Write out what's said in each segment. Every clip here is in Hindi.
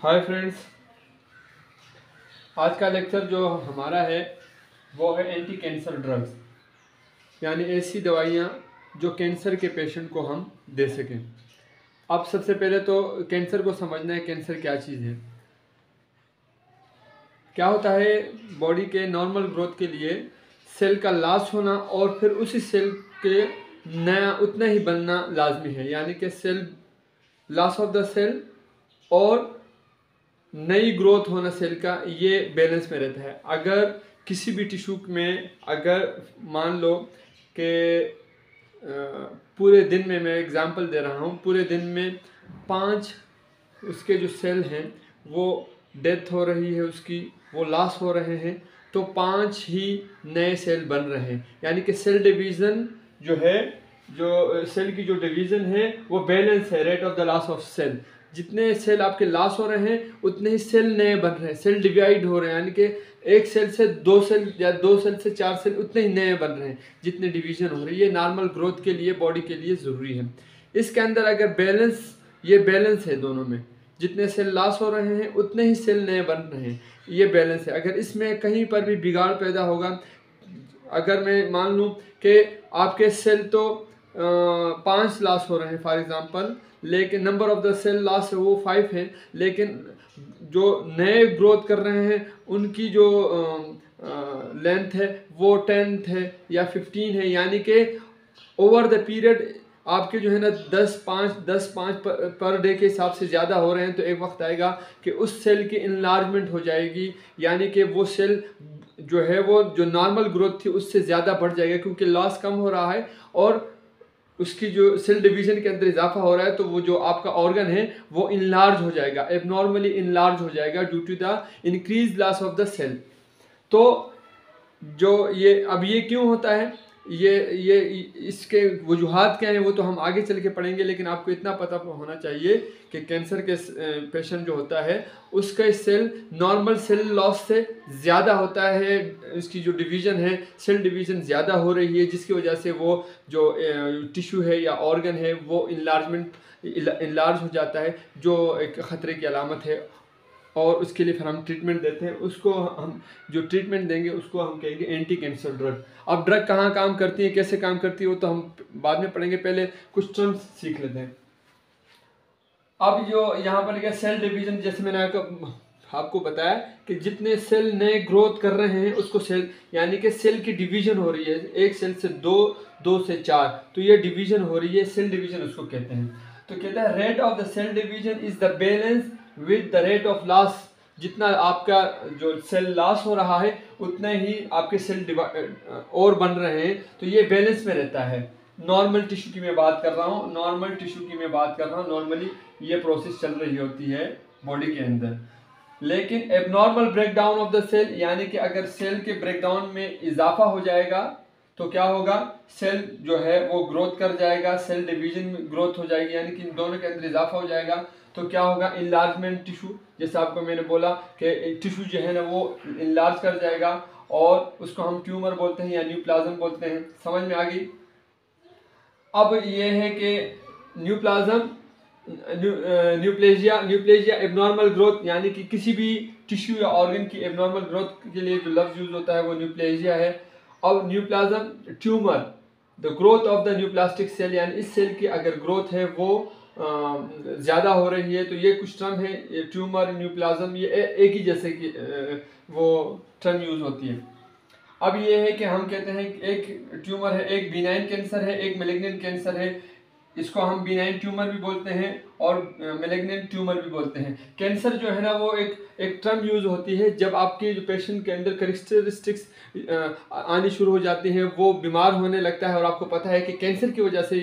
हाय फ्रेंड्स, आज का लेक्चर जो हमारा है वो है एंटी कैंसर ड्रग्स, यानी ऐसी दवाइयाँ जो कैंसर के पेशेंट को हम दे सकें। अब सबसे पहले तो कैंसर को समझना है, कैंसर क्या चीज़ है। क्या होता है, बॉडी के नॉर्मल ग्रोथ के लिए सेल का लॉस होना और फिर उसी सेल के नया उतना ही बनना लाजमी है, यानी कि cell loss of the cell और नई ग्रोथ होना सेल का, ये बैलेंस में रहता है। अगर किसी भी टिश्यू में अगर मान लो कि पूरे दिन में, मैं एग्जांपल दे रहा हूँ, पूरे दिन में 5 उसके जो सेल हैं वो डेथ हो रही है, उसकी वो लॉस हो रहे हैं, तो 5 ही नए सेल बन रहे हैं। यानी कि सेल डिवीज़न जो है, जो सेल की जो डिवीज़न है वो बैलेंस है, rate of the loss of cell. जितने सेल आपके लॉस हो रहे हैं उतने ही सेल नए बन रहे हैं, सेल डिवाइड हो रहे हैं, यानी कि एक सेल से 2 सेल या 2 सेल से 4 सेल उतने ही नए बन रहे हैं जितने डिवीजन हो रही है। ये नॉर्मल ग्रोथ के लिए, बॉडी के लिए ज़रूरी है। इसके अंदर अगर बैलेंस, ये बैलेंस है दोनों में, जितने सेल लॉस हो रहे हैं उतने ही सेल नए बन रहे हैं, ये बैलेंस है। अगर इसमें कहीं पर भी बिगाड़ पैदा होगा, अगर मैं मान लूँ कि आपके सेल तो 5 लॉस हो रहे हैं फॉर एग्जांपल, लेकिन number of the cell loss है वो 5 है, लेकिन जो नए ग्रोथ कर रहे हैं उनकी जो लेंथ है वो 10 है या 15 है, यानी कि ओवर द पीरियड आपके जो है ना 10-5 पर डे के हिसाब से ज़्यादा हो रहे हैं, तो एक वक्त आएगा कि उस सेल की इनलार्जमेंट हो जाएगी, यानी कि वो सेल जो है वो जो नॉर्मल ग्रोथ थी उससे ज़्यादा बढ़ जाएगा, क्योंकि लॉस कम हो रहा है और उसकी जो सेल डिवीजन के अंदर इजाफा हो रहा है, तो वो जो आपका ऑर्गन है वो इनलार्ज हो जाएगा, एबनॉर्मली इनलार्ज हो जाएगा due to the increase loss of the cell. तो जो ये अब ये क्यों होता है, ये इसके वजूहात क्या हैं वो तो हम आगे चल के पढ़ेंगे, लेकिन आपको इतना पता होना चाहिए कि कैंसर के पेशेंट जो होता है उसका सेल नॉर्मल सेल लॉस से ज़्यादा होता है, इसकी जो डिवीज़न है सेल डिवीज़न ज़्यादा हो रही है, जिसकी वजह से वो जो टिश्यू है या ऑर्गन है वो इनलार्ज हो जाता है, जो एक ख़तरे की अलामत है। और उसके लिए फिर हम ट्रीटमेंट देते हैं, उसको हम जो ट्रीटमेंट देंगे उसको हम कहेंगे एंटी कैंसर ड्रग। अब ड्रग कहाँ काम करती है, कैसे काम करती है, वो तो हम बाद में पढ़ेंगे, पहले कुछ टर्म्स सीख लेते हैं। अब जो यहाँ पर लिखा सेल डिवीजन, जैसे मैंने आपको बताया कि जितने सेल नए ग्रोथ कर रहे हैं उसको सेल, यानी कि सेल की डिवीजन हो रही है, एक सेल से 2 से 4, तो ये डिवीजन हो रही है, सेल डिवीजन उसको कहते हैं। तो कहता है rate of the cell division is the balance with the rate of loss. जितना आपका जो सेल लॉस हो रहा है उतना ही आपके सेल और बन रहे हैं, तो ये बैलेंस में रहता है। नॉर्मल टिश्यू की मैं बात कर रहा हूँ, नॉर्मली ये प्रोसेस चल रही होती है बॉडी के अंदर। लेकिन abnormal breakdown of the cell, यानी कि अगर सेल के ब्रेकडाउन में इजाफा हो जाएगा तो क्या होगा, सेल जो है वो ग्रोथ कर जाएगा, सेल डिवीजन में ग्रोथ हो जाएगी, यानी कि इन दोनों के अंदर इजाफा हो जाएगा, तो क्या होगा, इनलार्जमेंट टिश्यू, जैसे आपको मैंने बोला कि टिश्यू जो है ना वो इनलार्ज कर जाएगा और उसको हम ट्यूमर बोलते हैं या न्यूप्लाज्म बोलते हैं। समझ में आ गई। अब ये है कि न्यूप्लाज्म, न्यूप्लेजिया एबनॉर्मल ग्रोथ, यानी कि किसी भी टिश्यू या ऑर्गन की एबनॉर्मल ग्रोथ के लिए जो लफ्ज यूज होता है वो न्यूप्लेजिया है। और neoplasm tumour, the growth of the neoplastic cell, यानी इस सेल की अगर ग्रोथ है वो ज़्यादा हो रही है, तो ये कुछ टर्म है, ये ट्यूमर, न्यूप्लाज्म, ये एक ही जैसे कि वो टर्म यूज होती है। अब ये है कि हम कहते हैं कि एक ट्यूमर है, एक बिनाइन कैंसर है, एक मैलिग्नेंट कैंसर है। इसको हम बिनाइन ट्यूमर भी बोलते हैं और मैलिग्नेंट ट्यूमर भी बोलते हैं। कैंसर जो है ना वो एक टर्म यूज होती है जब आपके जो पेशेंट के अंदर कैरेक्टरिस्टिक्स आनी शुरू हो जाती हैं, वो बीमार होने लगता है और आपको पता है कि कैंसर की वजह से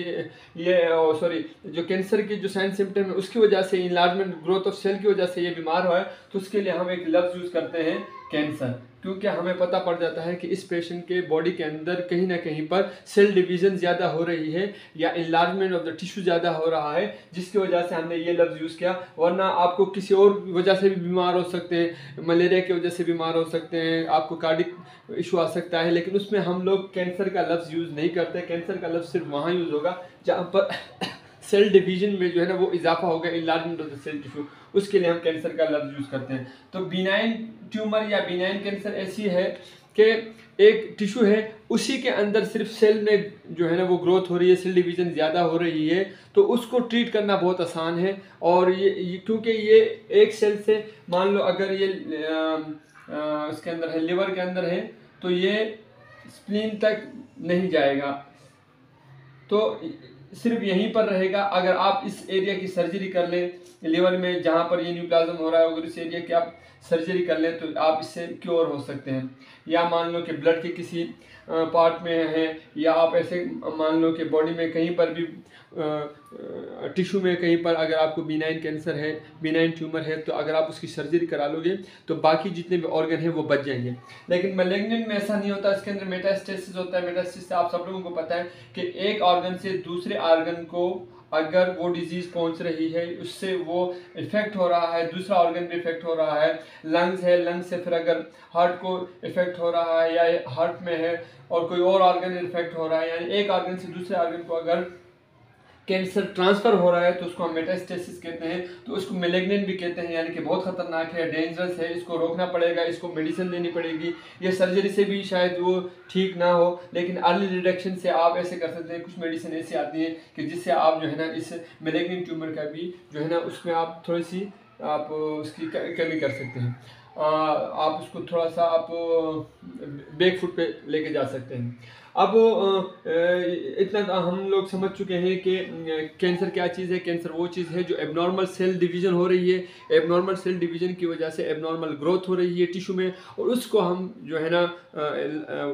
जो कैंसर की जो साइन सिम्टम है उसकी वजह से, इनलार्जमेंट ग्रोथ ऑफ सेल की वजह से ये बीमार हुआ है, तो उसके लिए हम एक लफ्ज़ यूज़ करते हैं कैंसर, क्योंकि हमें पता पड़ जाता है कि इस पेशेंट के बॉडी के अंदर कहीं ना कहीं पर सेल डिवीज़न ज़्यादा हो रही है या इनलार्जमेंट ऑफ द टिश्यू ज़्यादा हो रहा है, जिसकी वजह से हमने ये लफ्ज़ यूज़ किया। वरना आपको किसी और वजह से भी बीमार हो सकते हैं, मलेरिया की वजह से बीमार हो सकते हैं, आपको कार्डिक इशू आ सकता है, लेकिन उसमें हम लोग कैंसर का लफ्ज़ यूज़ नहीं करते। कैंसर का लफ्ज़ सिर्फ वहाँ यूज़ होगा जहाँ पर सेल डिवीजन में जो है ना वो इजाफा होगा, enlargement of the cell tissue, उसके लिए हम कैंसर का लफ्ज यूज़ करते हैं। तो बिनाइन ट्यूमर या बिनाइन कैंसर ऐसी है कि एक टिश्यू है, उसी के अंदर सिर्फ सेल में जो है ना वो ग्रोथ हो रही है, सेल डिवीज़न ज़्यादा हो रही है, तो उसको ट्रीट करना बहुत आसान है। और ये क्योंकि ये एक सेल से, मान लो अगर ये उसके अंदर है, लिवर के अंदर है, तो ये स्प्लीन तक नहीं जाएगा, तो सिर्फ यहीं पर रहेगा। अगर आप इस एरिया की सर्जरी कर लें, लिवर में जहाँ पर ये न्यूप्लाज्म हो रहा है, अगर इस एरिया की आप सर्जरी कर लें तो आप इससे क्योर हो सकते हैं। या मान लो कि ब्लड के किसी पार्ट में है, या आप ऐसे मान लो कि बॉडी में कहीं पर भी टिश्यू में कहीं पर अगर आपको बिनाइन कैंसर है, बिनाइन ट्यूमर है, तो अगर आप उसकी सर्जरी करा लोगे तो बाकी जितने भी ऑर्गन हैं वो बच जाएंगे। लेकिन मैलिग्नेंट में ऐसा नहीं होता, इसके अंदर मेटास्टेसिस होता है। मेटास्टेसिस आप सब लोगों को पता है कि एक ऑर्गन से दूसरे ऑर्गन को अगर वो डिजीज़ पहुंच रही है, उससे वो इफेक्ट हो रहा है, दूसरा ऑर्गन भी इफेक्ट हो रहा है। लंग्स है, लंग्स से फिर अगर हार्ट को इफेक्ट हो रहा है, या हार्ट में है और कोई और ऑर्गन इफेक्ट हो रहा है, यानी एक ऑर्गन से दूसरे ऑर्गन को अगर कैंसर ट्रांसफर हो रहा है तो उसको हम मेटास्टेसिस कहते हैं। तो उसको मैलिग्नेंट भी कहते हैं, यानी कि बहुत खतरनाक है, डेंजरस है, इसको रोकना पड़ेगा, इसको मेडिसिन देनी पड़ेगी। ये सर्जरी से भी शायद वो ठीक ना हो, लेकिन अर्ली डिटेक्शन से आप ऐसे कर सकते हैं। कुछ मेडिसिन ऐसी आती हैं कि जिससे आप जो है ना इस मैलिग्नेंट ट्यूमर का भी जो है ना उसमें आप थोड़ी सी आप उसकी कमी कर सकते हैं। आप उसको थोड़ा सा आप बैक फुट पे लेके जा सकते हैं। अब इतना हम लोग समझ चुके हैं कि कैंसर क्या चीज़ है। कैंसर वो चीज़ है जो एबनॉर्मल सेल डिवीज़न हो रही है, एबनॉर्मल सेल डिवीज़न की वजह से एबनॉर्मल ग्रोथ हो रही है टिश्यू में, और उसको हम जो है ना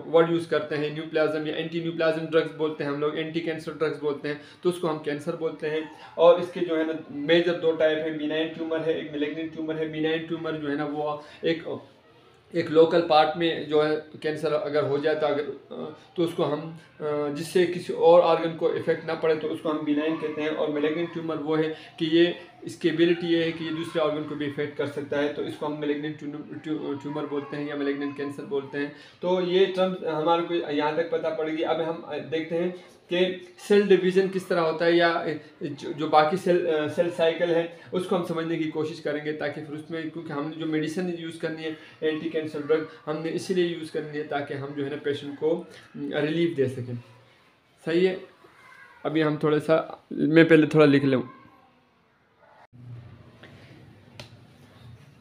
वर्ड यूज़ करते हैं न्यूप्लाज्म या एंटी न्यूप्लाज्म ड्रग्स बोलते हैं हम लोग, एंटी कैंसर ड्रग्स बोलते हैं, तो उसको हम कैंसर बोलते हैं। और इसके जो है ना मेजर दो टाइप है, बिनाइन ट्यूमर है, एक मैलिग्नेंट ट्यूमर है। बिनाइन ट्यूमर जो है ना वो एक लोकल पार्ट में जो है कैंसर अगर हो जाए तो तो उसको हम जिससे किसी और ऑर्गन को इफेक्ट ना पड़े तो उसको हम बिनाइन कहते हैं। और मैलिग्नेंट ट्यूमर वो है कि ये इसकी एबिलिटी ये है कि ये दूसरे ऑर्गन को भी इफेक्ट कर सकता है, तो इसको हम मैलिग्नेंट ट्यूमर बोलते हैं या मैलिग्नेंट कैंसर बोलते हैं। तो ये टर्म्स हमारे को यहाँ तक पता पड़ेगी। अब हम देखते हैं कि सेल डिवीज़न किस तरह होता है, या जो बाकी सेल साइकिल है उसको हम समझने की कोशिश करेंगे, ताकि फिर उसमें, क्योंकि हमने जो मेडिसिन यूज़ करनी है एंटी कैंसर ड्रग हमने इसीलिए यूज़ करनी है ताकि हम जो है ना पेशेंट को रिलीफ दे सकें। सही है। अभी हम थोड़ा सा, मैं पहले थोड़ा लिख लूँ।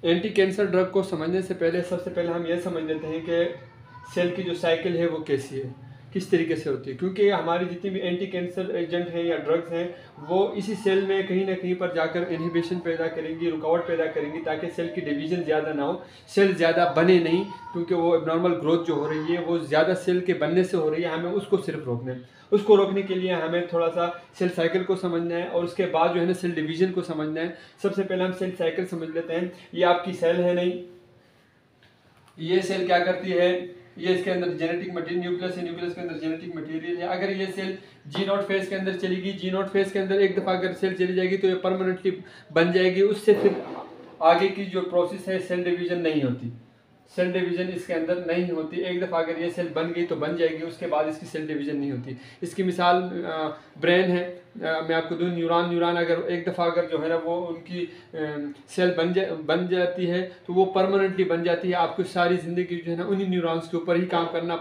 एंटी कैंसर ड्रग को समझने से पहले सबसे पहले हम यह समझ लेते हैं कि सेल की जो साइकिल है वो कैसी है, किस तरीके से होती है। क्योंकि हमारी जितनी भी एंटी कैंसर एजेंट हैं या ड्रग्स हैं वो इसी सेल में कहीं ना कहीं पर जाकर इनहिबिशन पैदा करेंगी, रुकावट पैदा करेंगी, ताकि सेल की डिवीज़न ज़्यादा ना हो, सेल ज़्यादा बने नहीं, क्योंकि वो एबनॉर्मल ग्रोथ जो हो रही है वो ज़्यादा सेल के बनने से हो रही है। हमें उसको सिर्फ रोकना है। उसको रोकने के लिए हमें थोड़ा सा सेल साइकिल को समझना है, और उसके बाद जो है ना सेल डिवीज़न को समझना है। सबसे पहले हम सेल साइकिल समझ लेते हैं। ये आपकी सेल है, नहीं, ये सेल क्या करती है, ये इसके अंदर जेनेटिक मटेरियल, न्यूक्लियस है, न्यूक्लियस के अंदर जेनेटिक मटेरियल है। अगर ये सेल जी नॉट फेज के अंदर चलेगी, जी नॉट फेज के अंदर एक दफ़ा अगर सेल चली जाएगी तो ये परमानेंटली बन जाएगी। उससे फिर आगे की जो प्रोसेस है सेल डिवीज़न नहीं होती, सेल डिवीज़न इसके अंदर नहीं होती। एक दफ़ा अगर ये सेल बन गई तो बन जाएगी, उसके बाद इसकी सेल डिवीज़न नहीं होती। इसकी मिसाल ब्रेन है, मैं आपको दूँ, न्यूरॉन अगर एक दफ़ा अगर जो है ना वो उनकी सेल बन जाती है तो वो परमानेंटली बन जाती है। आपको सारी ज़िंदगी जो है ना उन्हीं न्यूरॉन्स के ऊपर ही काम करना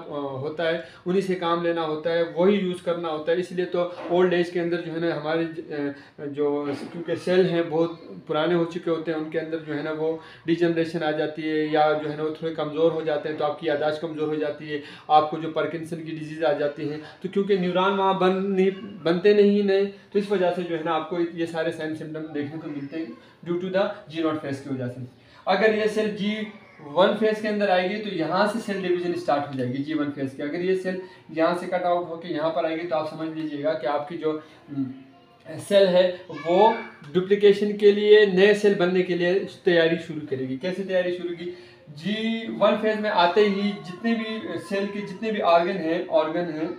होता है, उन्हीं से काम लेना होता है, वही यूज़ करना होता है। इसलिए तो ओल्ड एज के अंदर जो है ना हमारे जो, क्योंकि सेल हैं बहुत पुराने हो चुके होते हैं, उनके अंदर जो है ना वो डिजनरेशन आ जाती है, या जो है ना वो थोड़े कमज़ोर हो जाते हैं, तो आपकी याददाश्त कमज़ोर हो जाती है, आपको जो पार्किंसन की डिजीज़ आ जाती है। तो क्योंकि न्यूरॉन वहाँ बनते नहीं नए, तो इस वजह से जो है ना आपको ये सारे साइन सिम्टम देखने को मिलते हैं due to the G naught phase की वजह से। अगर ये सेल G1 फेज के अंदर आएगी तो यहाँ से सेल डिवीजन स्टार्ट हो जाएगी G1 फेज की। अगर ये सेल यहाँ से कट आउट होकर यहाँ पर आएगी तो आप समझ लीजिएगा कि आपकी जो सेल है वो डुप्लीकेशन के लिए, नए सेल बनने के लिए तैयारी शुरू करेगी। कैसे तैयारी शुरू की? G1 फेज में आते ही जितने भी सेल के जितने भी ऑर्गन हैं,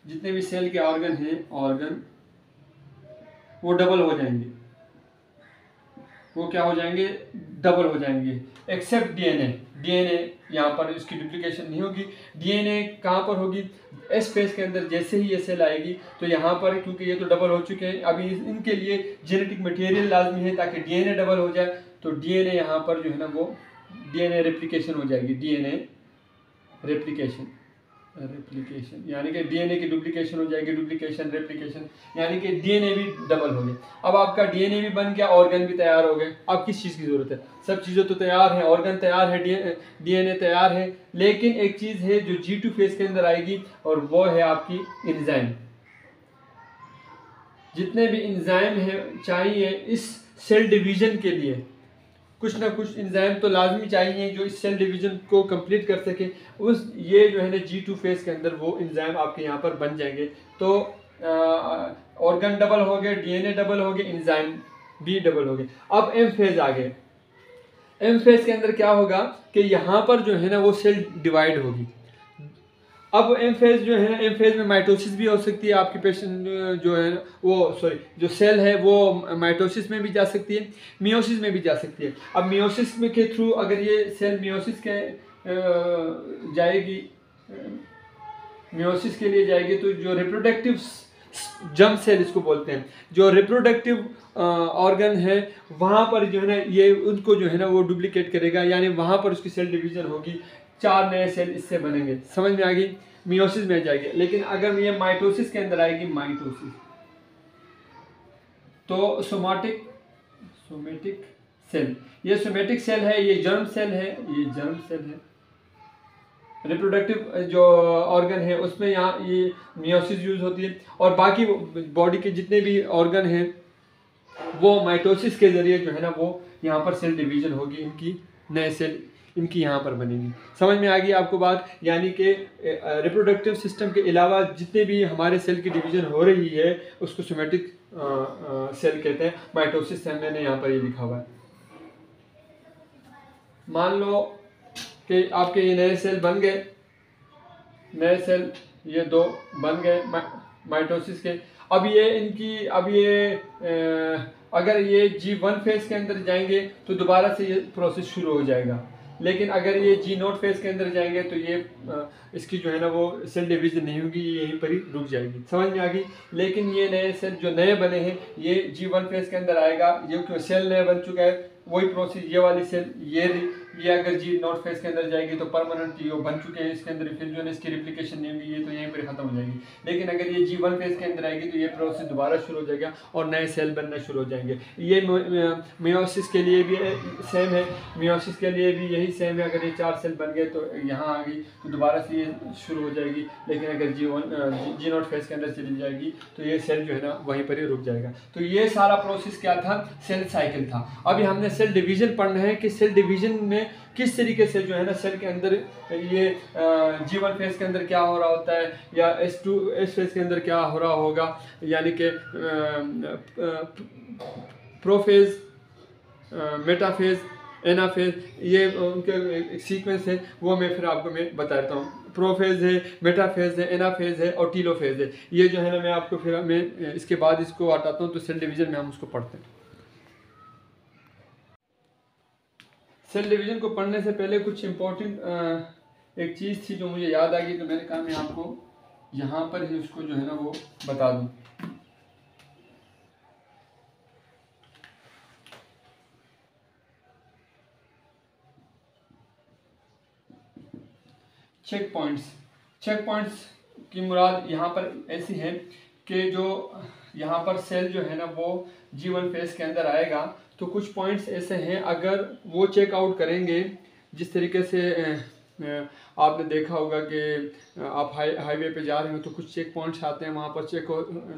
जितने भी सेल के ऑर्गन वो डबल हो जाएंगे। वो क्या हो जाएंगे? डबल हो जाएंगे, एक्सेप्ट डीएनए यहाँ पर इसकी डुप्लीकेशन नहीं होगी। डीएनए कहाँ पर होगी, एस फेज के अंदर जैसे ही ये सेल आएगी तो यहाँ पर, क्योंकि ये तो डबल हो चुके हैं, अभी इनके लिए जेनेटिक मटेरियल लाजमी है ताकि डीएनए डबल हो जाए। तो डीएनए यहाँ पर जो है ना वो डीएनए रेप्लिकेशन हो जाएगी, डीएनए रेप्लिकेशन यानी कि डीएनए की डुप्लीकेशन हो जाएगी, डुप्लीकेशन रेप्लिकेशन यानी कि डीएनए भी डबल हो गए। अब आपका डीएनए भी बन गया, ऑर्गन भी तैयार हो गए। अब किस चीज़ की ज़रूरत है, सब चीज़ें तो तैयार हैं, ऑर्गन तैयार है, डीएनए तैयार है, लेकिन एक चीज़ है जो G2 फेज के अंदर आएगी और वो है आपकी एंजाइम। जितने भी एंजाइम है चाहिए इस सेल डिवीजन के लिए, कुछ ना कुछ एंजाइम तो लाजमी चाहिए जो इस सेल डिवीजन को कंप्लीट कर सके। उस ये जो है ना G2 फेज के अंदर वो एंजाइम आपके यहाँ पर बन जाएंगे। तो ऑर्गन डबल हो गए, डीएनए डबल हो गए, एंजाइम भी डबल हो गए। अब एम फेज आ गए। एम फेज के अंदर क्या होगा कि यहाँ पर जो है ना वो सेल डिवाइड होगी। अब एम फेज जो है ना, एम फेज में माइटोसिस भी हो सकती है, आपकी पेशेंट जो है वो जो सेल है वो माइटोसिस में भी जा सकती है, मियोसिस में भी जा सकती है। अब मियोसिस में के थ्रू अगर ये सेल मियोसिस के जाएगी, मियोसिस के लिए जाएगी, तो जो रिप्रोडक्टिव जर्म सेल इसको बोलते हैं, जो रिप्रोडक्टिव ऑर्गन है वहाँ पर जो है ना ये उनको जो है ना वो डुप्लीकेट करेगा, यानी वहाँ पर उसकी सेल डिवीजन होगी, 4 नए सेल इससे बनेंगे। समझ में आ गई, मियोसिस में जाएगी। लेकिन अगर ये माइटोसिस के अंदर आएगी, माइटोसिस, तो सोमेटिक सेल, ये सोमेटिक सेल है, ये जर्म सेल है, ये जर्म सेल है। रिप्रोडक्टिव जो ऑर्गन है उसमें यहाँ ये मियोसिस यूज होती है, और बाकी बॉडी के जितने भी ऑर्गन हैं वो माइटोसिस के जरिए जो है ना वो यहाँ पर सेल डिवीजन होगी, इनकी नए सेल इनकी यहाँ पर बनेंगी। समझ में आ गई आपको बात, यानी कि रिप्रोडक्टिव सिस्टम के अलावा जितने भी हमारे सेल की डिवीजन हो रही है उसको सोमेटिक सेल कहते हैं। माइटोसिस से मैंने यहाँ पर ये लिखा हुआ है। मान लो कि आपके ये नए सेल बन गए, नए सेल ये 2 बन गए माइटोसिस के। अब ये इनकी अगर ये G1 फेज के अंदर जाएंगे तो दोबारा से ये प्रोसेस शुरू हो जाएगा, लेकिन अगर ये G0 फेज के अंदर जाएंगे तो ये इसकी जो है ना वो सेल डिवीजन नहीं होगी, ये यहीं पर ही रुक जाएगी। समझ में आ गई। लेकिन ये नए सेल जो नए बने हैं ये G1 फेज के अंदर आएगा, ये क्यों सेल नया बन चुका है, वही प्रोसेस ये वाली सेल ये अगर G0 फेज के अंदर जाएगी तो परमानेंट ये बन चुके हैं इसके अंदर, फिर जो है इसकी रिप्लिकेशन नहीं होगी, ये तो यहीं पर खत्म हो जाएगी। लेकिन अगर ये G1 फेज के अंदर आएगी तो ये प्रोसेस दोबारा शुरू हो जाएगा और नए सेल बनना शुरू हो जाएंगे। ये मियोसिस के लिए भी सेम है, मियोसिस के लिए भी यही सेम है। अगर ये 4 सेल बन गए तो यहाँ आ गई तो दोबारा से ये शुरू हो जाएगी। लेकिन अगर G0 फेज के अंदर चली जाएगी तो ये सेल जो है ना वहीं पर ही रुक जाएगा। तो ये सारा प्रोसेस क्या था, सेल साइकिल था। अभी हमने सेल डिवीजन पढ़ना है कि सेल डिवीजन में किस तरीके से जो है ना सेल के अंदर ये G1 फेज के अंदर क्या हो रहा होता है या S फेज के अंदर क्या हो रहा होगा, यानी कि प्रोफेज, मेटाफेज, एनाफेज, ये उनके सीक्वेंस है, वो मैं फिर आपको मैं बताता हूँ। प्रोफेज है, मेटाफेज है, एनाफेज है और टीलोफेज है। ये जो है ना मैं आपको फिर मैं इसके बाद इसको हटाता हूँ तो सेल डिवीजन में हम उसको पढ़ते हैं। सेल डिवीजन को पढ़ने से पहले कुछ इम्पोर्टेंट एक चीज़ थी जो मुझे याद आ गई, तो मैंने कहा मैं आपको यहाँ पर ही उसको जो है ना वो बता दूँ। चेक पॉइंट्स की मुराद यहाँ पर ऐसी है कि जो यहाँ पर सेल जो है ना वो G1 फेज के अंदर आएगा तो कुछ पॉइंट्स ऐसे हैं, अगर वो चेक आउट करेंगे जिस तरीके से आपने देखा होगा कि आप हाईवे पे जा रहे हो तो कुछ चेक पॉइंट्स आते हैं, वहाँ पर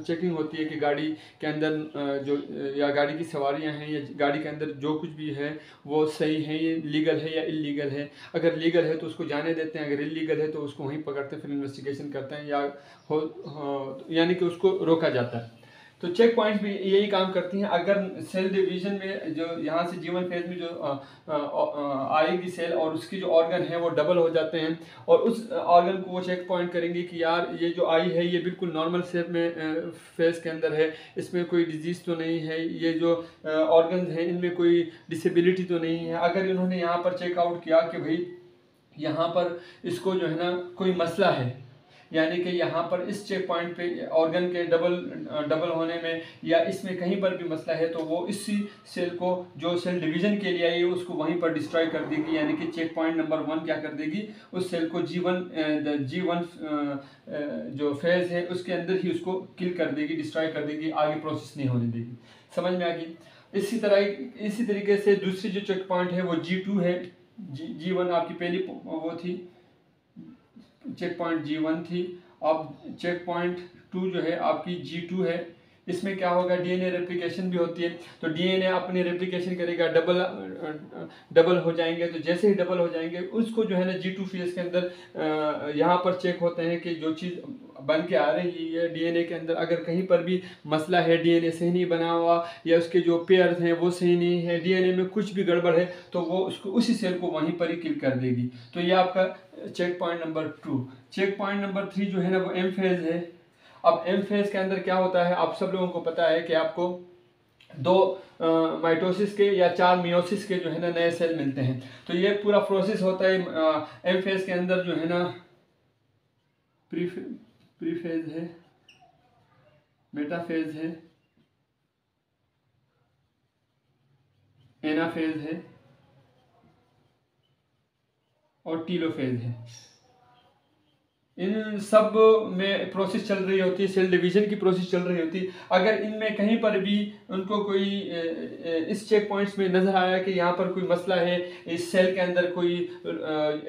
चेकिंग होती है कि गाड़ी के अंदर जो या गाड़ी की सवारियाँ हैं या गाड़ी के अंदर जो कुछ भी है वो सही है, ये लीगल है या इलीगल है। अगर लीगल है तो उसको जाने देते हैं, अगर इलीगल है तो उसको वहीं पकड़ते फिर इन्वेस्टिगेशन करते हैं या यानी कि उसको रोका जाता है। तो चेक पॉइंट्स भी यही काम करती हैं। अगर सेल डिवीजन में जो यहाँ से G1 फेज में जो आएगी सेल और उसकी जो ऑर्गन है वो डबल हो जाते हैं और उस ऑर्गन को वो चेक पॉइंट करेंगे कि यार ये जो आई है ये बिल्कुल नॉर्मल शेप में फेज के अंदर है, इसमें कोई डिजीज़ तो नहीं है, ये जो ऑर्गन हैं इनमें कोई डिसेबिलिटी तो नहीं है। अगर इन्होंने यहाँ पर चेकआउट किया कि भाई यहाँ पर इसको जो है ना कोई मसला है, यानी कि यहाँ पर इस चेक पॉइंट पे ऑर्गन के डबल होने में या इसमें कहीं पर भी मसला है, तो वो इसी सेल को जो सेल डिवीजन के लिए आई है उसको वहीं पर डिस्ट्रॉय कर देगी, यानी कि चेक पॉइंट नंबर 1 क्या कर देगी, उस सेल को G1 जो फेज है उसके अंदर ही उसको किल कर देगी, डिस्ट्रॉय कर देगी, आगे प्रोसेस नहीं होने देगी। समझ में आ गई। इसी तरीके से दूसरी जो चेक पॉइंट है वो G2 है। G1 आपकी पहली वो थी, चेक पॉइंट G1 थी। अब चेक पॉइंट 2 जो है आपकी G2 है। इसमें क्या होगा, डीएनए रेप्लिकेशन भी होती है, तो डीएनए अपनी रेप्लिकेशन करेगा, डबल हो जाएंगे। तो जैसे ही डबल हो जाएंगे उसको जो है ना G2 फेज के अंदर यहाँ पर चेक होते हैं कि जो चीज़ बन के आ रही है डीएनए के अंदर, अगर कहीं पर भी मसला है, डीएनए सही नहीं बना हुआ या उसके जो पेयर्स हैं वो सही नहीं है, डीएनए में कुछ भी गड़बड़ है, तो वो उसको उसी सेल को वहीं पर ही किल कर देगी। तो ये आपका check point number 2। Check point number 3 जो है ना वो एम फेज है। अब एम फेज के अंदर क्या होता है, आप सब लोगों को पता है कि आपको 2 माइटोसिस के या 4 मियोसिस के जो है ना नए सेल मिलते हैं। तो ये पूरा प्रोसेस होता है एम फेज के अंदर जो है ना, प्री फेज है, मेटाफेज है, एनाफेज है और टीलोफेज है। इन सब में प्रोसेस चल रही होती है, सेल डिवीजन की प्रोसेस चल रही होती है। अगर इनमें कहीं पर भी उनको कोई इस चेक पॉइंट्स में नज़र आया कि यहाँ पर कोई मसला है, इस सेल के अंदर कोई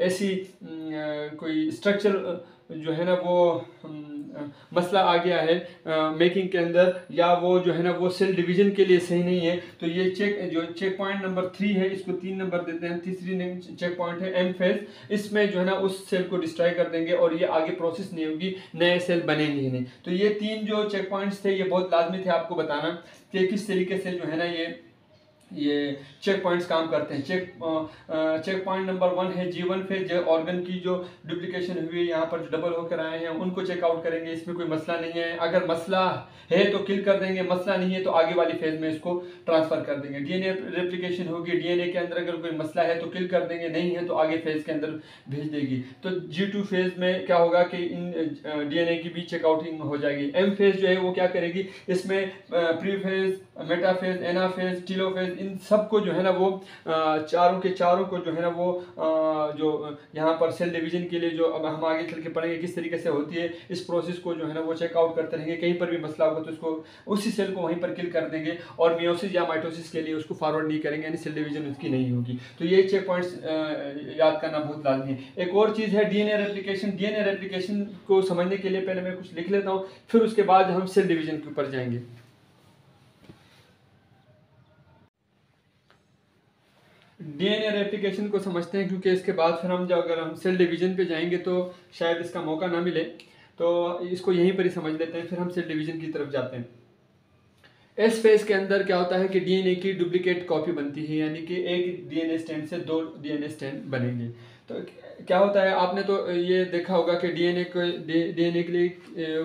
ऐसी कोई स्ट्रक्चर जो है ना वो मसला आ गया है मेकिंग के अंदर, या वो जो है ना वो सेल डिवीजन के लिए सही नहीं है, तो ये चेक पॉइंट नंबर 3 है, इसको 3 नंबर देते हैं। तीसरी चेक पॉइंट है एम फेज, इसमें जो है ना उस सेल को डिस्ट्रॉय कर देंगे और ये आगे प्रोसेस नहीं होगी, नए सेल बनेंगे ही नहीं। तो ये 3 जो चेक पॉइंट्स थे, ये बहुत लाजमी थे आपको बताना कि किस तरीके से जो है ना ये चेक पॉइंट्स काम करते हैं। चेक पॉइंट नंबर 1 है G1 फेज, ऑर्गन की जो डुप्लीकेशन हुई है, यहाँ पर जो डबल होकर आए हैं उनको चेकआउट करेंगे, इसमें कोई मसला नहीं है। अगर मसला है तो किल कर देंगे, मसला नहीं है तो आगे वाली फेज में इसको ट्रांसफर कर देंगे। डीएनए रेप्लिकेशन होगी, डीएनए के अंदर अगर कोई मसला है तो किल कर देंगे, नहीं है तो आगे फेज के अंदर भेज देगी। तो G2 फेज में क्या होगा कि इन डीएनए की भी चेकआउटिंग हो जाएगी। एम फेज जो है वो क्या करेगी, इसमें prophase, metaphase, anaphase, telophase, इन सबको जो है ना वो चारों के चारों को जो है ना वो जो यहाँ पर सेल डिवीजन के लिए जो अब हम आगे चल के पढ़ेंगे किस तरीके से होती है, इस प्रोसेस को जो है ना वो चेकआउट करते रहेंगे। कहीं पर भी मसला होगा तो उसको उसी सेल को वहीं पर किल कर देंगे और मियोसिस या माइटोसिस के लिए उसको फॉरवर्ड नहीं करेंगे, यानी सेल डिवीजन उसकी नहीं होगी। तो ये चेक पॉइंट्स याद करना बहुत लाजमी है। एक और चीज़ है डीएनए रेप्लिकेशन। डीएनए रेप्लिकेशन को समझने के लिए पहले मैं कुछ लिख लेता हूँ, फिर उसके बाद हम सेल डिवीजन के ऊपर जाएंगे। डीएनए रेप्लिकेशन को समझते हैं, क्योंकि इसके बाद फिर हम अगर हम सेल डिवीजन पे जाएंगे तो शायद इसका मौका ना मिले, तो इसको यहीं पर ही समझ लेते हैं, फिर हम सेल डिवीजन की तरफ जाते हैं। एस फेज के अंदर क्या होता है कि डीएनए की डुप्लीकेट कॉपी बनती है, यानी कि एक डीएनए स्ट्रैंड से 2 डीएनए स्ट्रैंड बनेंगे। तो क्या होता है, आपने तो ये देखा होगा कि डीएनए के लिए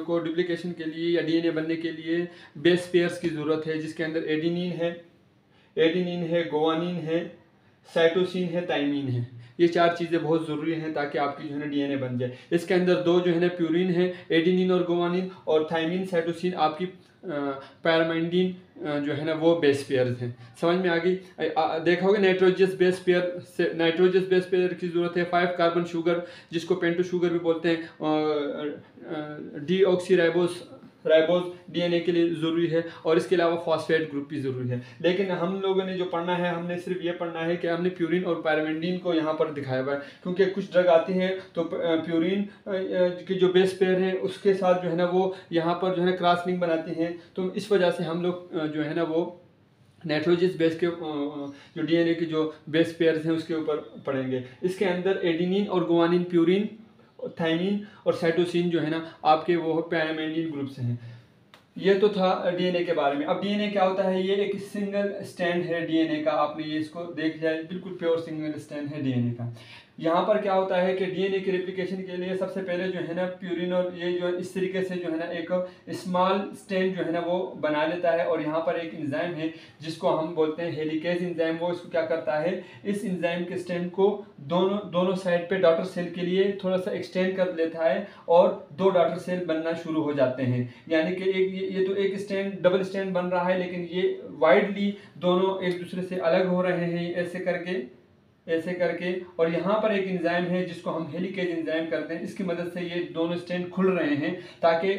को डुप्लीकेशन के लिए या डीएनए बनने के लिए बेस पेयर्स की ज़रूरत है, जिसके अंदर एडेनिन है, गुआनिन है, साइटोसिन है, थाइमिन है। ये 4 चीज़ें बहुत ज़रूरी हैं ताकि आपकी जो है ना डीएनए बन जाए। इसके अंदर 2 जो है ना प्यूरिन है, एडेनिन और गुआनिन, और थाइमिन, साइटोसिन आपकी पैरामाइंडिन जो है ना वो बेस पेयर्स हैं। समझ में आ गई। देखा होगा नाइट्रोजस बेस पेयर की ज़रूरत है। 5 कार्बन शुगर, जिसको पेंटो शुगर भी बोलते हैं, डीऑक्सीराइबोस डीएनए के लिए ज़रूरी है, और इसके अलावा फॉस्फेट ग्रुप भी ज़रूरी है। लेकिन हम लोगों ने जो पढ़ना है, हमने सिर्फ ये पढ़ना है कि हमने प्यूरिन और पैरामेंडिन को यहाँ पर दिखाया हुआ है, क्योंकि कुछ ड्रग आती हैं तो प्यूरिन की जो बेस पेयर है उसके साथ जो है ना वो यहाँ पर जो है क्रॉस लिंक बनाती हैं। तो इस वजह से हम लोग जो है ना वो नाइट्रोजस बेस के जो डीएनए की जो बेस पेयर्स हैं उसके ऊपर पढ़ेंगे। इसके अंदर एडेनिन और गुआनिन, प्यूरिन, थाइमिन और साइटोसिन जो है ना आपके वो पैरामेंडिन ग्रुप से हैं। ये तो था डीएनए के बारे में। अब डीएनए क्या होता है, ये एक सिंगल स्ट्रैंड है डीएनए का। आपने ये इसको देख लिया, बिल्कुल प्योर सिंगल स्ट्रैंड है डीएनए का। यहाँ पर क्या होता है कि डीएनए के रेप्लिकेशन के लिए सबसे पहले जो है ना प्यूरिन और ये जो इस तरीके से जो है ना एक स्मॉल स्ट्रैंड जो है ना वो बना लेता है, और यहाँ पर एक एंजाइम है जिसको हम बोलते हैं हेलिकेज एंजाइम। वो इसको क्या करता है, इस एंजाइम के स्ट्रैंड को दोनों साइड पे डॉटर सेल के लिए थोड़ा सा एक्सटेंड कर लेता है और 2 डॉटर सेल बनना शुरू हो जाते हैं। यानी कि एक ये तो एक स्ट्रैंड डबल स्ट्रैंड बन रहा है, लेकिन ये वाइडली दोनों एक दूसरे से अलग हो रहे हैं ऐसे करके। और यहाँ पर एक एंजाइम है जिसको हम हेलिकेज एंजाइम करते हैं, इसकी मदद से ये दोनों स्ट्रैंड खुल रहे हैं ताकि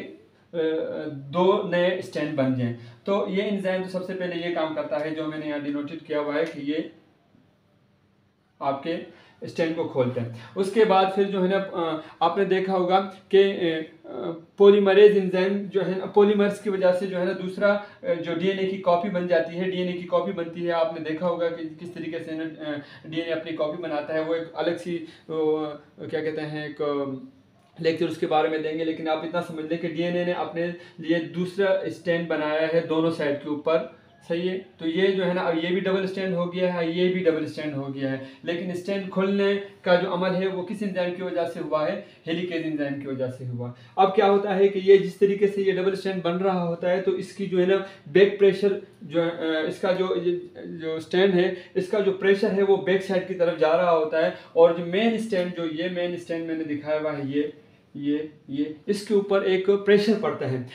2 नए स्ट्रैंड बन जाएं। तो ये एंजाइम तो सबसे पहले ये काम करता है जो मैंने यहाँ डिनोटेड किया हुआ है कि ये आपके स्ट्रैंड को खोलते हैं। उसके बाद फिर जो है ना आपने देखा होगा कि पॉलीमरेज एंजाइम जो है ना, पॉलीमर्स की वजह से जो है ना दूसरा जो डीएनए की कॉपी बन जाती है, डीएनए की कॉपी बनती है। आपने देखा होगा कि किस तरीके से डीएनए अपनी कॉपी बनाता है। वो एक अलग सी क्या कहते हैं एक लेक्चर उसके बारे में देंगे, लेकिन आप इतना समझ लें कि डीएनए ने अपने लिए दूसरा स्ट्रैंड बनाया है दोनों साइड के ऊपर, सही है। तो ये जो है ना अब ये भी डबल स्ट्रैंड हो गया है, ये भी डबल स्ट्रैंड हो गया है, लेकिन स्ट्रैंड खोलने का जो अमल है वो किस एंजाइम की वजह से हुआ है, हेलिकेज एंजाइम की वजह से हुआ। अब क्या होता है कि ये जिस तरीके से ये डबल स्ट्रैंड बन रहा होता है तो इसकी जो है ना बैक प्रेशर जो इसका जो स्ट्रैंड है, इसका जो प्रेशर है वो बैक साइड की तरफ जा रहा होता है, और जो मेन स्ट्रैंड जो ये मेन स्ट्रैंड मैंने दिखाया हुआ है ये इसके ऊपर एक प्रेशर पड़ता है,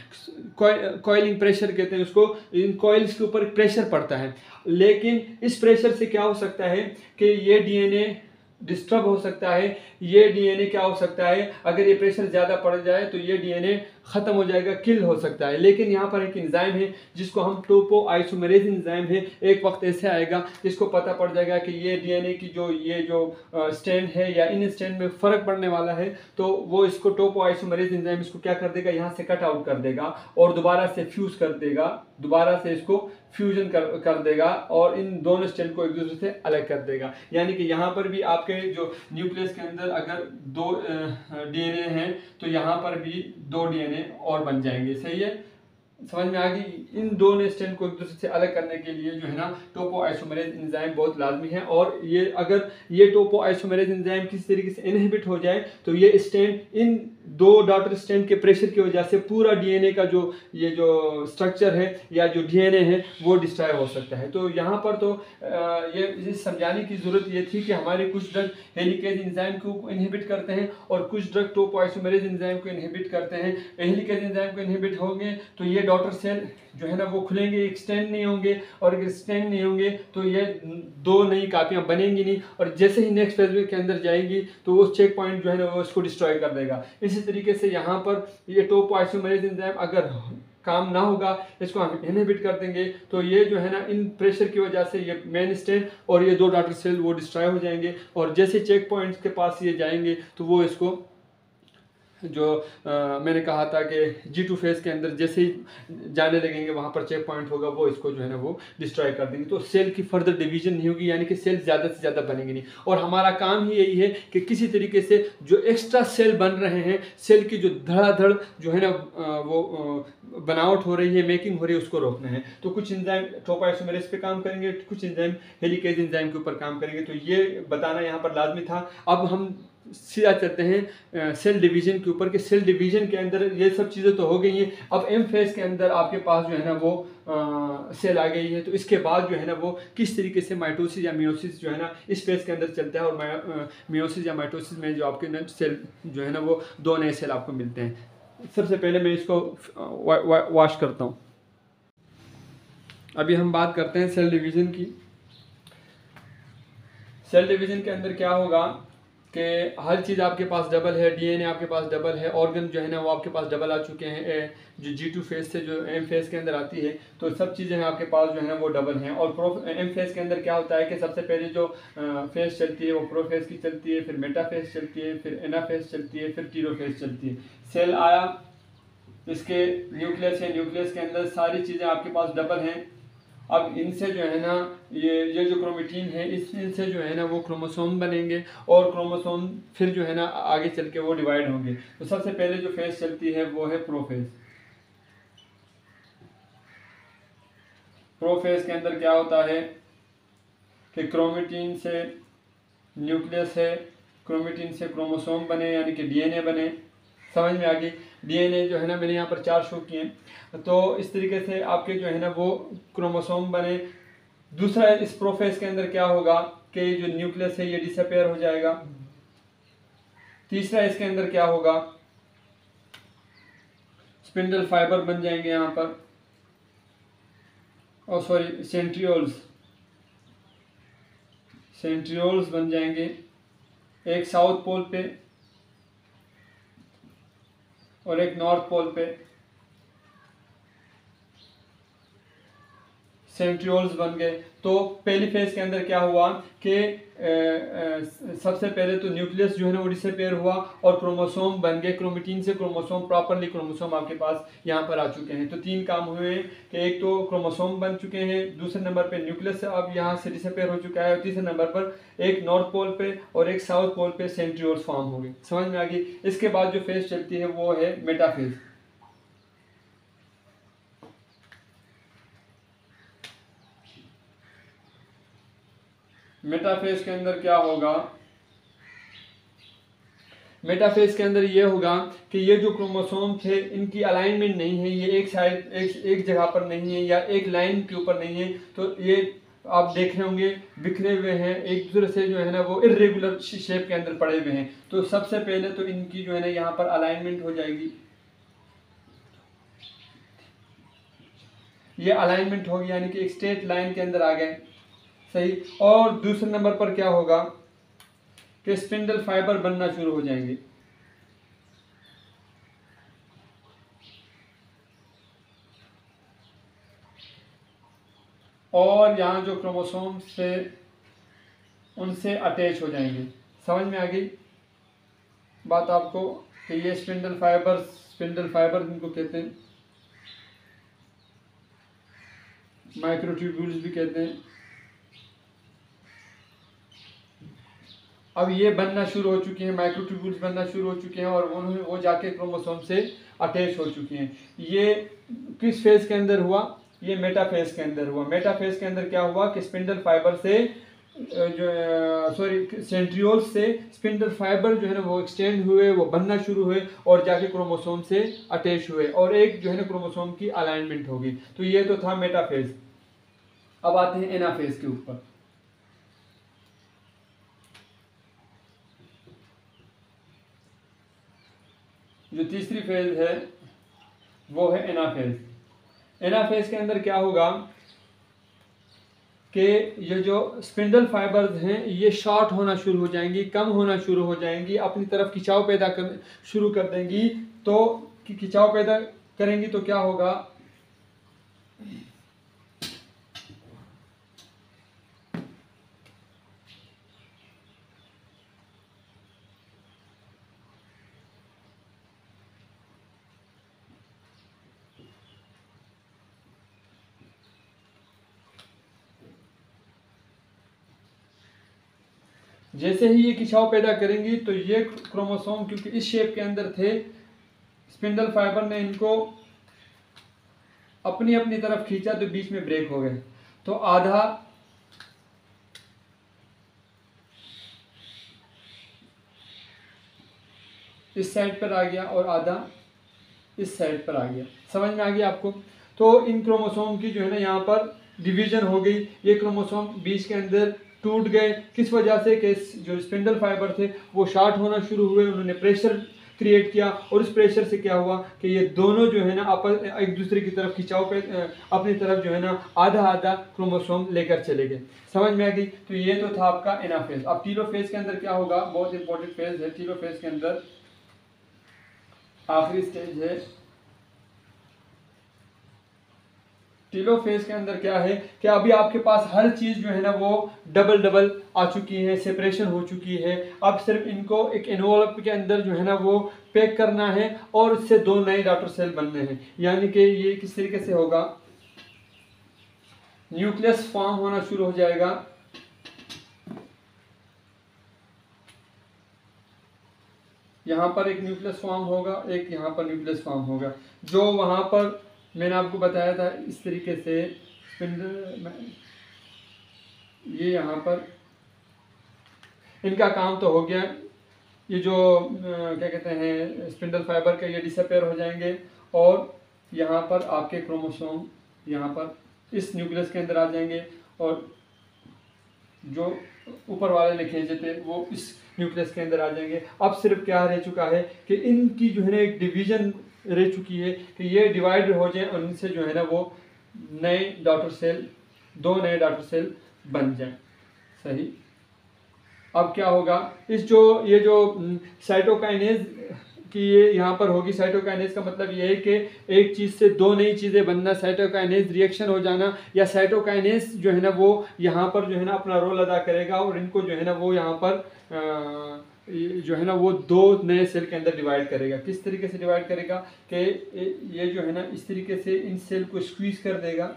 कॉइलिंग प्रेशर कहते हैं उसको। इन कॉइल्स के ऊपर प्रेशर पड़ता है, लेकिन इस प्रेशर से क्या हो सकता है कि ये डीएनए डिस्टर्ब हो सकता है। ये डीएनए क्या हो सकता है, अगर ये प्रेशर ज़्यादा पड़ जाए तो ये डीएनए ख़त्म हो जाएगा, किल हो सकता है। लेकिन यहाँ पर एक एंजाइम है जिसको हम टोपो आइसोमेरेज एंजाइम है, एक वक्त ऐसे आएगा जिसको पता पड़ जाएगा कि ये डीएनए की जो स्ट्रैंड है या इन स्ट्रैंड में फ़र्क पड़ने वाला है, तो वो इसको टोपो आइसोमेरेज एंजाइम इसको क्या कर देगा, यहाँ से कट आउट कर देगा और दोबारा से फ्यूज़ कर देगा, दोबारा से इसको फ्यूजन कर देगा और इन दोनों स्ट्रैंड को एक दूसरे से अलग कर देगा। यानी कि यहाँ पर भी आपके जो न्यूक्लियस के अंदर अगर 2 डीएनए हैं तो यहाँ पर भी 2 डीएनए और बन जाएंगे, सही है। समझ में आ गई। इन दोनों स्ट्रैंड को एक दूसरे से अलग करने के लिए जो है ना टोपो आइसोमेरेज एंजाइम बहुत लाजमी है, और ये अगर ये टोपो आइसोमेरेज एंजाइम किसी तरीके से इनहिबिट हो जाए तो ये स्ट्रैंड इन 2 डॉटर स्ट्रैंड के प्रेशर की वजह से पूरा डीएनए का जो स्ट्रक्चर है या जो डीएनए है वो डिस्ट्रॉय हो सकता है। तो यहाँ पर तो ये समझाने की ज़रूरत ये थी कि हमारे कुछ ड्रग हेलिकेज एंजाइम को इनहिबिट करते हैं और कुछ ड्रग टोपो आइसोमेरेज एंजाइम को इनहिबिट करते हैं। हेलिकेज एंजाइम को इनहिबिट होंगे तो ये डॉटर सेल जो है ना वो खुलेंगे, एक्सटेंड नहीं होंगे, और अगर एक्सटेंड नहीं होंगे तो ये 2 नई कापियाँ बनेंगी नहीं, और जैसे ही नेक्स्ट फेज के अंदर जाएंगी तो वो चेक पॉइंट जो है ना वो उसको डिस्ट्रॉय कर देगा। इसी तरीके से यहाँ पर ये टोपो आइसोमेरेज एंजाइम अगर काम ना होगा, इसको हम इनहिबिट कर देंगे तो ये जो है ना इन प्रेशर की वजह से ये मेन स्ट्रैंड और ये 2 डॉटर सेल वो डिस्ट्रॉय हो जाएंगे, और जैसे चेक पॉइंट्स के पास ये जाएंगे तो वो इसको जो मैंने कहा था कि G2 फेज के अंदर जैसे ही जाने लगेंगे वहाँ पर चेक पॉइंट होगा, वो इसको जो है ना वो डिस्ट्रॉय कर देंगे। तो सेल की फर्दर डिवीजन नहीं होगी, यानी कि सेल ज़्यादा से ज़्यादा बनेंगे नहीं। और हमारा काम ही यही है कि किसी तरीके से जो एक्स्ट्रा सेल बन रहे हैं, सेल की जो धड़ाधड़ जो है ना वो बनावट हो रही है, मेकिंग हो रही है, उसको रोकना है। तो कुछ एंजाइम टोपो आइसोमेरेज पे काम करेंगे, कुछ एंजाइम हेलिकेज एंजाइम के ऊपर काम करेंगे। तो ये बताना यहाँ पर लाजमी था। अब हम सीधा चलते हैं सेल डिवीजन के ऊपर, कि सेल डिवीजन के अंदर ये सब चीज़ें तो हो गई हैं। अब एम फेज के अंदर आपके पास जो है ना वो सेल आ गई है, तो इसके बाद जो है ना वो किस तरीके से माइटोसिस या मियोसिस जो है ना इस फेज के अंदर चलता है, और मियोसिस या माइटोसिस में जो आपके सेल जो है ना वो 2 नए सेल आपको मिलते हैं। सबसे पहले मैं इसको वॉश करता हूँ। अभी हम बात करते हैं सेल डिवीज़न की। सेल डिवीज़न के अंदर क्या होगा कि हर चीज़ आपके पास डबल है, डीएनए आपके पास डबल है, ऑर्गन जो है ना वो आपके पास डबल आ चुके हैं। जो G2 फेज से जो एम फेज के अंदर आती है तो सब चीज़ें आपके पास जो है ना वो डबल हैं। और एम फेज के अंदर क्या होता है कि सबसे पहले जो फेज चलती है वो प्रोफेज की चलती है, फिर मेटा फेज चलती है, फिर एनाफेज चलती है, फिर टीरोफेज चलती है। सेल आया, इसके न्यूक्लियस है, न्यूक्लियस के अंदर सारी चीज़ें आपके पास डबल हैं। अब इनसे जो है ना ये जो क्रोमेटिन है इनसे जो है ना वो क्रोमोसोम बनेंगे, और क्रोमोसोम फिर जो है ना आगे चल के वो डिवाइड होंगे। तो सबसे पहले जो फेज चलती है वो है प्रोफेज। प्रोफेज के अंदर क्या होता है कि क्रोमेटिन से न्यूक्लियस है, क्रोमेटिन से क्रोमोसोम बने यानी कि डीएनए बने। समझ में आ गई। डीएनए जो है ना मैंने यहाँ पर 4 शो किए हैं। तो इस तरीके से आपके जो है ना वो क्रोमोसोम बने। दूसरा इस प्रोफेज के अंदर क्या होगा कि जो न्यूक्लियस है ये डिसअपेयर हो जाएगा। तीसरा इसके अंदर क्या होगा, स्पिंडल फाइबर बन जाएंगे यहाँ पर, और सॉरी सेंट्रियोल्स बन जाएंगे, एक साउथ पोल पे और एक नॉर्थ पोल पे सेंट्रियोल्स बन गए। तो पहली फेज के अंदर क्या हुआ कि सबसे पहले तो न्यूक्लियस जो है ना वो डिसअपेयर हुआ और क्रोमोसोम बन गए। क्रोमेटिन से क्रोमोसोम, प्रॉपरली क्रोमोसोम आपके पास यहाँ पर आ चुके हैं। तो 3 काम हुए हैं कि एक तो क्रोमोसोम बन चुके हैं, दूसरे नंबर पे न्यूक्लियस अब यहाँ से डिसअपेयर हो चुका है, और तीसरे नंबर पर एक नॉर्थ पोल पे और एक साउथ पोल पे सेंट्रियोल्स फॉर्म हो गए। समझ में आ गई। इसके बाद जो फेज चलती है वो है मेटाफेज। मेटाफेज के अंदर क्या होगा, मेटाफेज के अंदर ये होगा कि ये जो क्रोमोसोम थे इनकी अलाइनमेंट नहीं है, ये एक साइड एक जगह पर नहीं है या एक लाइन के ऊपर नहीं है। तो ये आप देख रहे होंगे बिखरे हुए हैं, एक दूसरे से जो है ना वो इर्रेगुलर शेप के अंदर पड़े हुए हैं। तो सबसे पहले तो इनकी जो है ना यहाँ पर अलाइनमेंट हो जाएगी, ये अलाइनमेंट होगी यानी कि एक स्ट्रेट लाइन के अंदर आ गए। सही। और दूसरे नंबर पर क्या होगा कि स्पिंडल फाइबर बनना शुरू हो जाएंगे। और यहाँ जो क्रोमोसोम से उनसे अटैच हो जाएंगे। समझ में आ गई बात आपको कि ये स्पिंडल फाइबर इनको कहते हैं, माइक्रोट्यूब्यूल्स भी कहते हैं। अब ये बनना शुरू हो चुके हैं, माइक्रोट्यूब्यूल्स बनना शुरू हो चुके हैं और उन्होंने वो जाके क्रोमोसोम से अटैच हो चुके हैं। ये किस फेज के अंदर हुआ, ये मेटाफेज के अंदर हुआ। मेटाफेज के अंदर क्या हुआ कि स्पिंडल फाइबर से सेंट्रियोल से स्पिंडल फाइबर जो है ना वो एक्सटेंड हुए, वो बनना शुरू हुए और जाके क्रोमोसोम से अटैच हुए और एक जो है ना क्रोमोसोम की अलाइनमेंट होगी। तो ये तो था मेटाफेज। अब आते हैं एनाफेज के ऊपर। जो तीसरी फेज है वो है एनाफेज। एनाफेज के अंदर क्या होगा कि ये जो स्पिंडल फाइबर्स हैं ये शॉर्ट होना शुरू हो जाएंगी, कम होना शुरू हो जाएंगी, अपनी तरफ खिंचाव पैदा कर शुरू कर देंगी। तो खिंचाव पैदा करेंगी तो क्या होगा, जैसे ही ये खिंचाव पैदा करेंगी तो ये क्रोमोसोम क्योंकि इस शेप के अंदर थे, स्पिंडल फाइबर ने इनको अपनी अपनी तरफ खींचा तो बीच में ब्रेक हो गए। तो आधा इस साइड पर आ गया और आधा इस साइड पर आ गया। समझ में आ गया आपको। तो इन क्रोमोसोम की जो है ना यहाँ पर डिवीजन हो गई। ये क्रोमोसोम बीच के अंदर टूट गए। किस वजह से कि जो स्पिंडल फाइबर थे वो शॉर्ट होना शुरू हुए, उन्होंने प्रेशर क्रिएट किया और उस प्रेशर से क्या हुआ कि ये दोनों जो है ना आपस एक दूसरे की तरफ खिंचाव पे अपनी तरफ जो है ना आधा आधा क्रोमोसोम लेकर चले गए। समझ में आ गई। तो ये तो था आपका एनाफेज। अब टीलोफेज के अंदर क्या होगा, बहुत इंपॉर्टेंट फेज है। टीलोफेज के अंदर आखिरी स्टेज है। टीलोफेज के अंदर क्या है कि अभी आपके पास हर चीज जो है ना वो डबल डबल आ चुकी है, सेपरेशन हो चुकी है। अब सिर्फ इनको एक एनवलप के अंदर जो है ना वो पैक करना है और उससे 2 नए डॉटर सेल बनने हैं। यानी कि ये किस तरीके से होगा, न्यूक्लियस फॉर्म होना शुरू हो जाएगा। यहाँ पर एक न्यूक्लियस फॉर्म होगा, एक यहाँ पर न्यूक्लियस फॉर्म होगा। जो वहां पर मैंने आपको बताया था इस तरीके से स्पिंडल, ये यहाँ पर इनका काम तो हो गया। ये जो क्या कहते हैं स्पिंडल फाइबर के, ये डिसअपेयर हो जाएंगे और यहाँ पर आपके क्रोमोसोम यहाँ पर इस न्यूक्लियस के अंदर आ जाएंगे और जो ऊपर वाले लिखे थे वो इस न्यूक्लियस के अंदर आ जाएंगे। अब सिर्फ क्या रह चुका है कि इनकी जो है ना एक डिवीजन रह चुकी है कि ये डिवाइड हो जाए और इनसे जो है ना वो नए डॉटर सेल, 2 नए डॉटर सेल बन जाए। सही। अब क्या होगा, ये जो साइटोकाइनेज कि ये यहाँ पर होगी, साइटोकाइनेज का मतलब ये है कि एक चीज़ से 2 नई चीज़ें बनना, साइटोकाइनेज रिएक्शन हो जाना, या साइटोकाइनेज जो है ना वो यहाँ पर जो है ना अपना रोल अदा करेगा और इनको जो है ना वो यहाँ पर जो है ना वो 2 नए सेल के अंदर डिवाइड करेगा। किस तरीके से डिवाइड करेगा कि ये जो है ना इस तरीके से इन सेल को स्क्वीज कर देगा,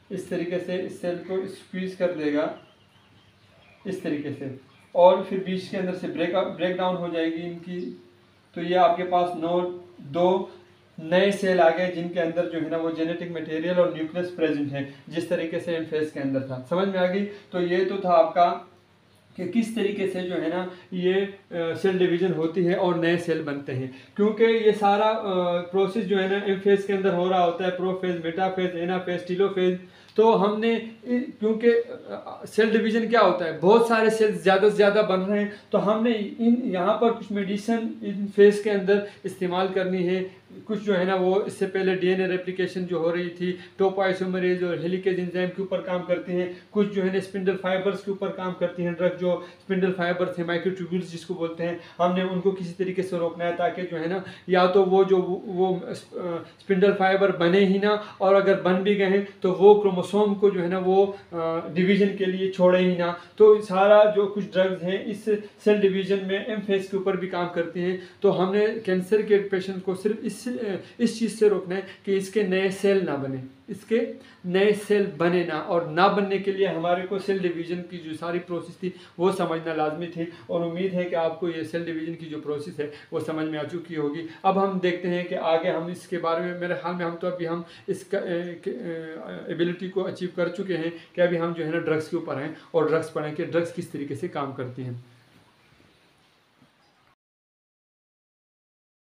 इस तरीके से इस सेल को स्क्वीज कर देगा इस तरीके से, और फिर बीच के अंदर से ब्रेक डाउन हो जाएगी इनकी। तो ये आपके पास 2 नए सेल आ गए जिनके अंदर जो है ना वो जेनेटिक मटेरियल और न्यूक्लियस प्रेजेंट है, जिस तरीके से एम-फेज के अंदर था। समझ में आ गई। तो ये तो था आपका कि किस तरीके से जो है ना ये सेल डिवीजन होती है और नए सेल बनते हैं। क्योंकि ये सारा प्रोसेस जो है ना एम-फेज के अंदर हो रहा होता है, प्रोफेज, मेटाफेज, एनाफेज, टीलोफेज। तो हमने, क्योंकि सेल डिवीजन क्या होता है, बहुत सारे सेल्स ज़्यादा से ज़्यादा बन रहे हैं, तो हमने यहाँ पर कुछ मेडिसिन इन फेज के अंदर इस्तेमाल करनी है। कुछ जो है ना वो इससे पहले डीएनए रेप्लिकेशन जो हो रही थी, टोपोआइसोमरेज और हेलिकेज एंजाइम के ऊपर काम करती हैं। कुछ जो है ना स्पिंडल फाइबर्स के ऊपर काम करती हैं ड्रग, जो स्पिंडल फाइबर्स हैं, माइक्रोट्यूब्यूल्स जिसको बोलते हैं, हमने उनको किसी तरीके से रोकना है ताकि जो है ना या तो वो स्पिंडल फाइबर बने ही ना, और अगर बन भी गए हैं तो वो क्रोमोसोम को जो है ना वो डिवीजन के लिए छोड़े ही ना। तो सारा जो कुछ ड्रग्स हैं इस सेल डिवीजन में एम फेज के ऊपर भी काम करती हैं। तो हमने कैंसर के पेशेंट को सिर्फ इस चीज़ से रोकना है कि इसके नए सेल ना बने, इसके नए सेल बने ना, और ना बनने के लिए हमारे को सेल डिवीज़न की जो सारी प्रोसेस थी वो समझना लाजमी थी। और उम्मीद है कि आपको ये सेल डिवीज़न की जो प्रोसेस है वो समझ में आ चुकी होगी। अब हम देखते हैं कि आगे हम इसके बारे में, मेरे ख्याल में हम तो अभी हम इसका एबिलिटी को अचीव कर चुके हैं कि अभी हम जो है ना ड्रग्स के ऊपर हैं और ड्रग्स पढ़ें कि ड्रग्स किस तरीके से काम करती हैं।